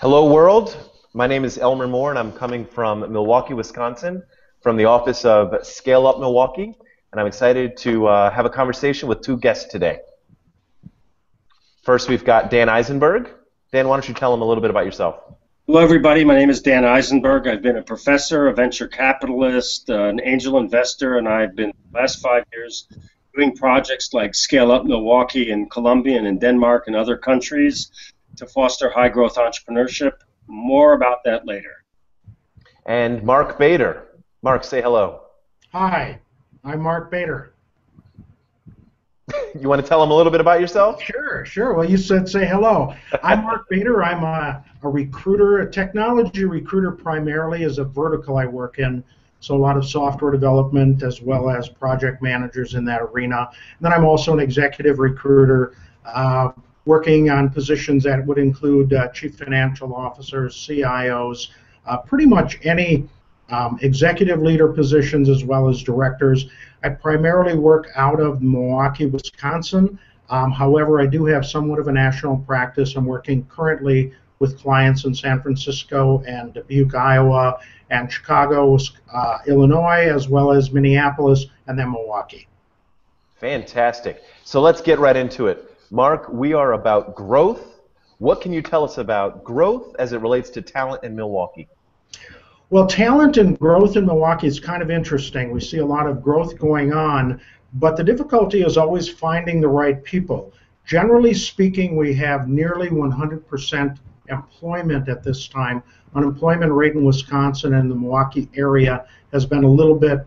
Hello, world. My name is Elmer Moore, and I'm coming from Milwaukee, Wisconsin, from the office of Scale Up Milwaukee. And I'm excited to have a conversation with two guests today. First, we've got Dan Isenberg. Dan, why don't you tell them a little bit about yourself? Hello, everybody. My name is Dan Isenberg. I've been a professor, a venture capitalist, an angel investor, and I've been the last 5 years doing projects like Scale Up Milwaukee in Colombia and in Denmark and other countries to foster high-growth entrepreneurship. More about that later. And Mark Boeder. Mark, say hello. Hi, I'm Mark Boeder. You want to tell them a little bit about yourself? Sure. Well, you said say hello. I'm Mark Boeder. I'm a recruiter, a technology recruiter primarily is a vertical I work in. So a lot of software development as well as project managers in that arena. And then I'm also an executive recruiter working on positions that would include chief financial officers, CIOs, pretty much any executive leader positions as well as directors. I primarily work out of Milwaukee, Wisconsin. However, I do have somewhat of a national practice. I'm working currently with clients in San Francisco and Dubuque, Iowa, and Chicago, Illinois, as well as Minneapolis, and then Milwaukee. Fantastic. So let's get right into it. Mark, we are about growth. What can you tell us about growth as it relates to talent in Milwaukee? Well, talent and growth in Milwaukee is kind of interesting. We see a lot of growth going on, but the difficulty is always finding the right people. Generally speaking, we have nearly 100% employment at this time. Unemployment rate in Wisconsin and the Milwaukee area has been a little bit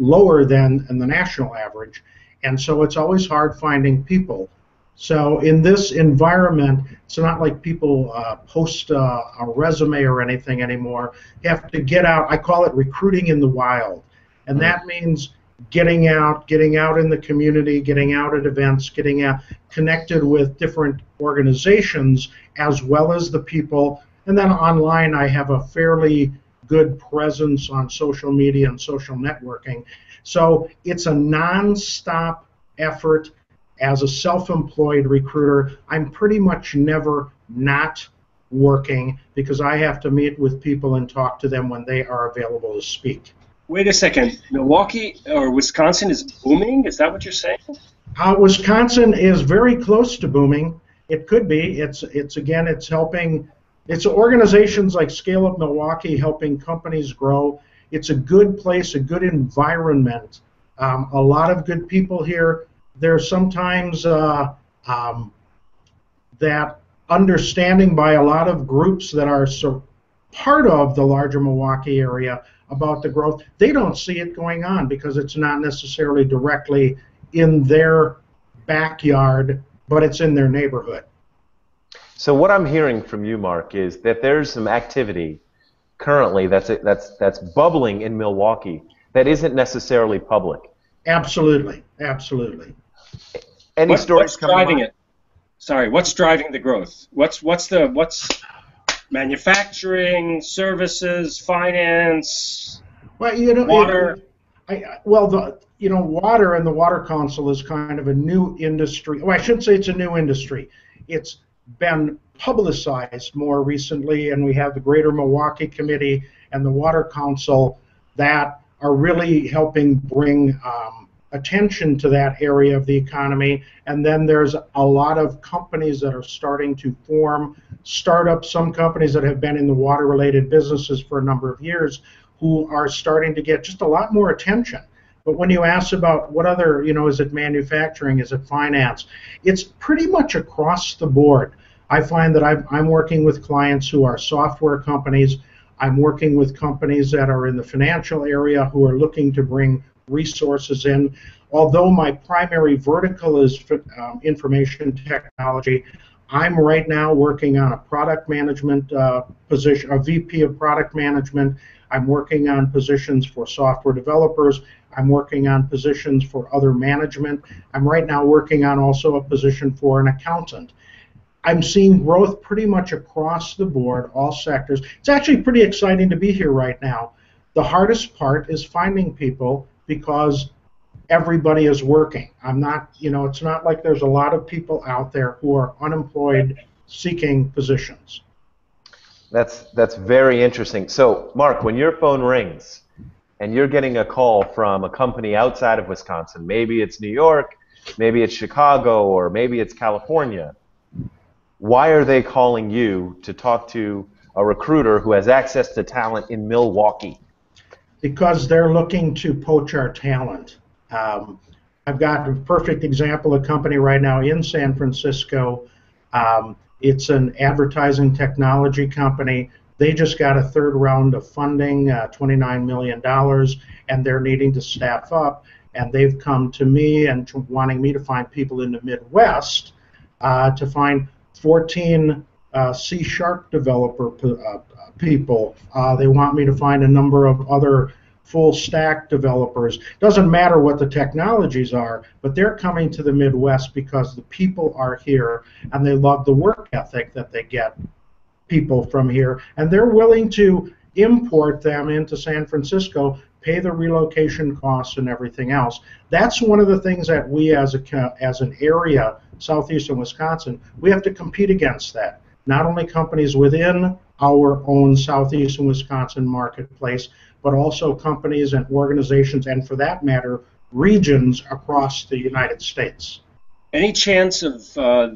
lower than the national average, and so it's always hard finding people. So in this environment, it's not like people post a resume or anything anymore. You have to get out. I call it recruiting in the wild. And that means getting out in the community, getting out at events, getting out connected with different organizations as well as the people. And then online, I have a fairly good presence on social media and social networking. So it's a nonstop effort. As a self-employed recruiter, I'm pretty much never not working because I have to meet with people and talk to them when they are available to speak. Wait a second. Milwaukee or Wisconsin is booming? Is that what you're saying? Wisconsin is very close to booming. It could be. It's helping. It's organizations like Scale Up Milwaukee helping companies grow. It's a good place, a good environment. A lot of good people here. There's sometimes that understanding by a lot of groups that are part of the larger Milwaukee area about the growth. They don't see it going on because it's not necessarily directly in their backyard, but it's in their neighborhood. So what I'm hearing from you, Mark, is that there's some activity currently that's bubbling in Milwaukee that isn't necessarily public. Absolutely. Any stories what's driving it? Sorry, what's driving the growth? What's manufacturing, services, finance, Well, water? Water and the Water Council is kind of a new industry. Well, I shouldn't say it's a new industry. It's been publicized more recently, and we have the Greater Milwaukee Committee and the Water Council that are really helping bring attention to that area of the economy. And then there's a lot of companies that are starting to form startups, some companies that have been in the water-related businesses for a number of years who are starting to get just a lot more attention. But when you ask about what other, is it manufacturing, is it finance, it's pretty much across the board. I find that I'm working with clients who are software companies. I'm working with companies that are in the financial area who are looking to bring resources in. Although my primary vertical is information technology, I'm right now working on a product management position, a VP of product management. I'm working on positions for software developers. I'm working on positions for other management. I'm right now working on also a position for an accountant. I'm seeing growth pretty much across the board, all sectors. It's actually pretty exciting to be here right now. The hardest part is finding people because everybody is working. It's not like there's a lot of people out there who are unemployed seeking positions. That's very interesting. So, Mark, when your phone rings and you're getting a call from a company outside of Wisconsin, maybe it's New York, maybe it's Chicago, or maybe it's California, why are they calling you to talk to a recruiter who has access to talent in Milwaukee? Because they're looking to poach our talent. I've got a perfect example of a company right now in San Francisco. It's an advertising technology company. They just got a third round of funding, $29 million, and they're needing to staff up. And they've come to me and wanting me to find people in the Midwest to find 14 C-sharp developer people. They want me to find a number of other full stack developers. Doesn't matter what the technologies are, but they're coming to the Midwest because the people are here and they love the work ethic that they get people from here, and they're willing to import them into San Francisco, pay the relocation costs and everything else. That's one of the things that we as an area, southeastern Wisconsin, we have to compete against that. Not only companies within our own southeastern Wisconsin marketplace, but also companies and organizations, and for that matter, regions across the United States. Any chance I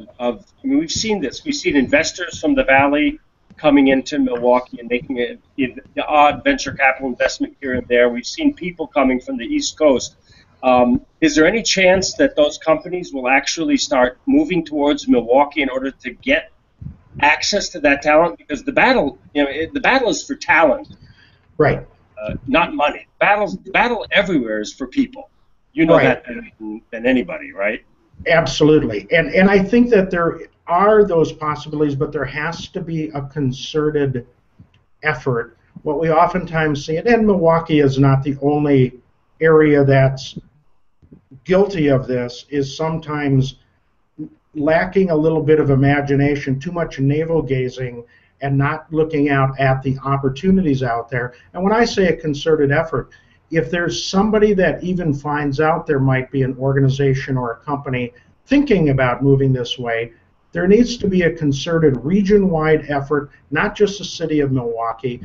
mean, we've seen this. We've seen investors from the Valley coming into Milwaukee and making the odd venture capital investment here and there. We've seen people coming from the East Coast. Is there any chance that those companies will actually start moving towards Milwaukee in order to get access to that talent? Because the battle, the battle is for talent, right? Not money. The battle everywhere is for people. You know right. that than anybody, right? Absolutely, and I think that there are those possibilities, but there has to be a concerted effort. What we oftentimes see, and Milwaukee is not the only area that's guilty of this, is sometimes lacking a little bit of imagination, too much navel gazing, and not looking out at the opportunities out there. And when I say a concerted effort, if there's somebody that even finds out there might be an organization or a company thinking about moving this way, there needs to be a concerted region-wide effort, not just the city of Milwaukee,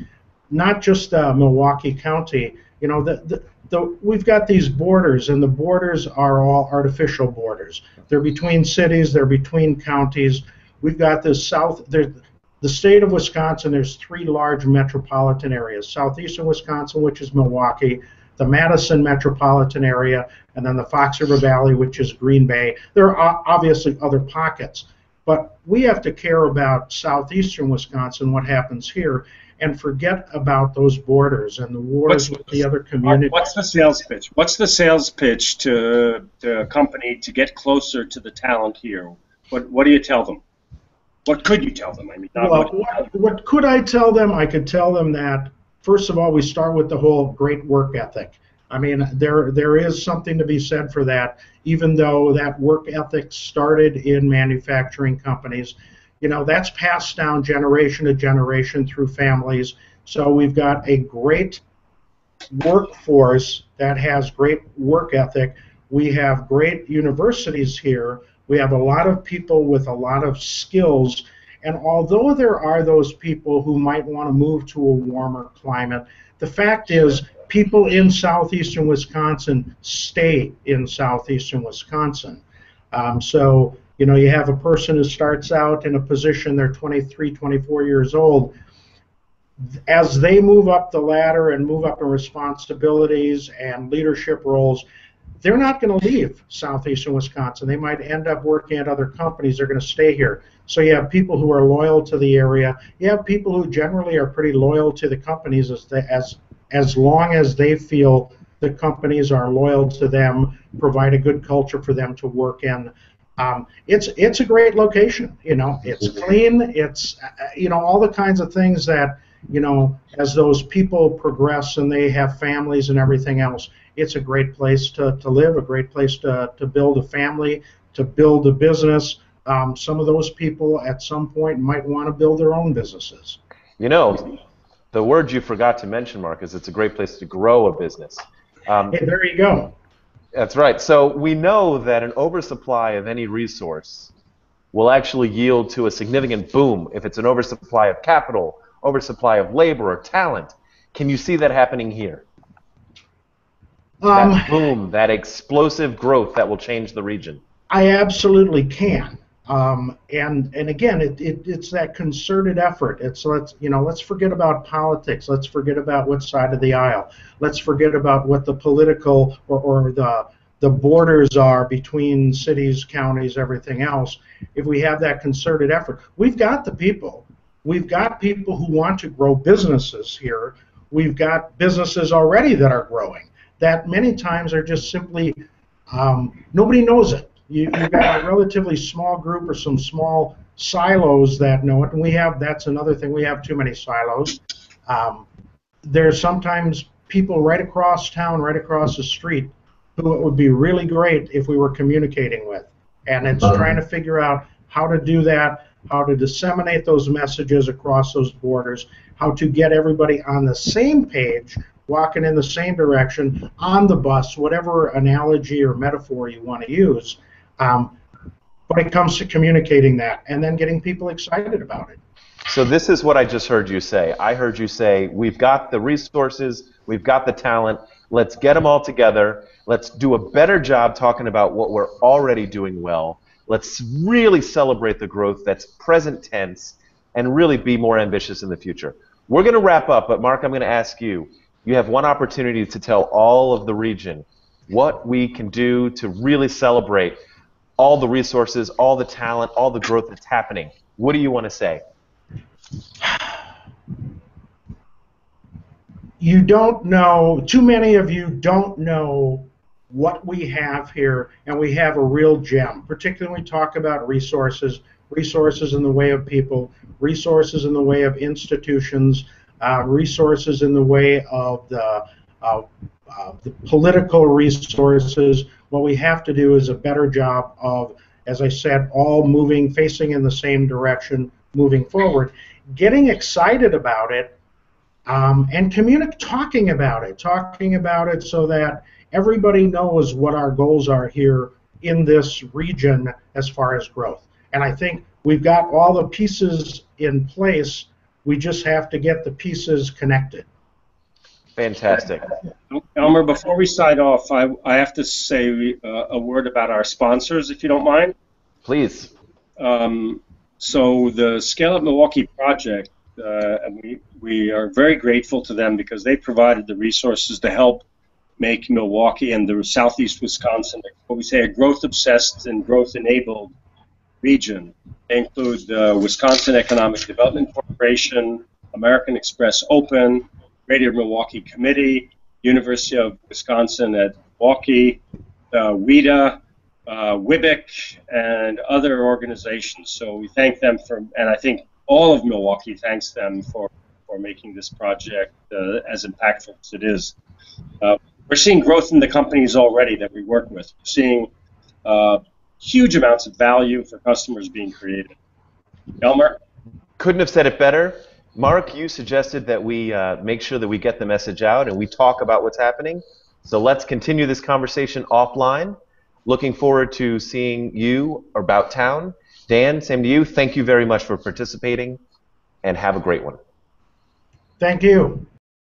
not just Milwaukee County. We've got these borders, and the borders are all artificial borders. They're between cities, they're between counties. We've got this the state of Wisconsin, there's 3 large metropolitan areas: southeastern Wisconsin, which is Milwaukee, the Madison metropolitan area, and then the Fox River Valley, which is Green Bay. There are obviously other pockets, but we have to care about southeastern Wisconsin, what happens here, and forget about those borders and the wars with the other communities. What's the sales pitch? What's the sales pitch to a company to get closer to the talent here? What do you tell them? What could you tell them? I mean, what could I tell them? I could tell them that, first of all, we start with the whole great work ethic. I mean, there is something to be said for that, even though that work ethic started in manufacturing companies. That's passed down generation to generation through families. So we've got a great workforce that has great work ethic. We have great universities here. We have a lot of people with a lot of skills, and although there are those people who might want to move to a warmer climate, the fact is people in southeastern Wisconsin stay in southeastern Wisconsin. So you have a person who starts out in a position, they're 23, 24 years old. As they move up the ladder and move up in responsibilities and leadership roles, they're not going to leave southeastern Wisconsin. They might end up working at other companies. They're going to stay here. So you have people who are loyal to the area. You have people who generally are pretty loyal to the companies as long as they feel the companies are loyal to them, provide a good culture for them to work in. It's a great location. It's clean. It's all the kinds of things that as those people progress and they have families and everything else, it's a great place to live, a great place to build a family, to build a business. Some of those people at some point might want to build their own businesses. The word you forgot to mention, Mark, is it's a great place to grow a business. Hey, there you go. That's right. So we know that an oversupply of any resource will actually yield to a significant boom if it's an oversupply of capital oversupply of labor or talent. Can you see that happening here? Um, That boom, that explosive growth that will change the region. I absolutely can. And again, it's that concerted effort. It's let's forget about politics. Let's forget about what side of the aisle. Let's forget about what the political or the borders are between cities, counties, everything else. If we have that concerted effort, we've got the people. We've got people who want to grow businesses here. We've got businesses already that are growing that many times are just simply nobody knows it. You've got a relatively small group or some small silos that know it, and that's another thing, we have too many silos. There's sometimes people right across town, right across the street, who it would be really great if we were communicating with. And it's trying to figure out how to do that, how to disseminate those messages across those borders, how to get everybody on the same page, walking in the same direction, on the bus, whatever analogy or metaphor you want to use. But it comes to communicating that and then getting people excited about it. So this is what I just heard you say. I heard you say, we've got the resources, we've got the talent, let's get them all together, let's do a better job talking about what we're already doing well, let's really celebrate the growth that's present tense, and really be more ambitious in the future. We're going to wrap up, but Mark, I'm going to ask you, you have one opportunity to tell all of the region what we can do to really celebrate all the resources, all the talent, all the growth that's happening. What do you want to say? You don't know, too many of you don't know what we have here, and we have a real gem, particularly when we talk about resources in the way of people, resources in the way of institutions, resources in the way of the political resources. What we have to do is a better job of, as I said, all facing in the same direction, moving forward, getting excited about it, and talking about it so that everybody knows what our goals are here in this region as far as growth. And I think we've got all the pieces in place. We just have to get the pieces connected. Fantastic. Elmer, before we sign off, I have to say a word about our sponsors, if you don't mind. Please. So the Scale Up Milwaukee project, and we are very grateful to them because they provided the resources to help make Milwaukee and the southeast Wisconsin what we say a growth-obsessed and growth-enabled region. They include the Wisconsin Economic Development Corporation, American Express Open, Greater Milwaukee Committee, University of Wisconsin at Milwaukee, WIDA, WIBIC, and other organizations. So we thank them and I think all of Milwaukee thanks them for making this project as impactful as it is. We're seeing growth in the companies already that we work with. We're seeing huge amounts of value for customers being created. Elmer? Couldn't have said it better. Mark, you suggested that we make sure that we get the message out and we talk about what's happening. So let's continue this conversation offline. Looking forward to seeing you about town. Dan, same to you. Thank you very much for participating, and have a great one. Thank you.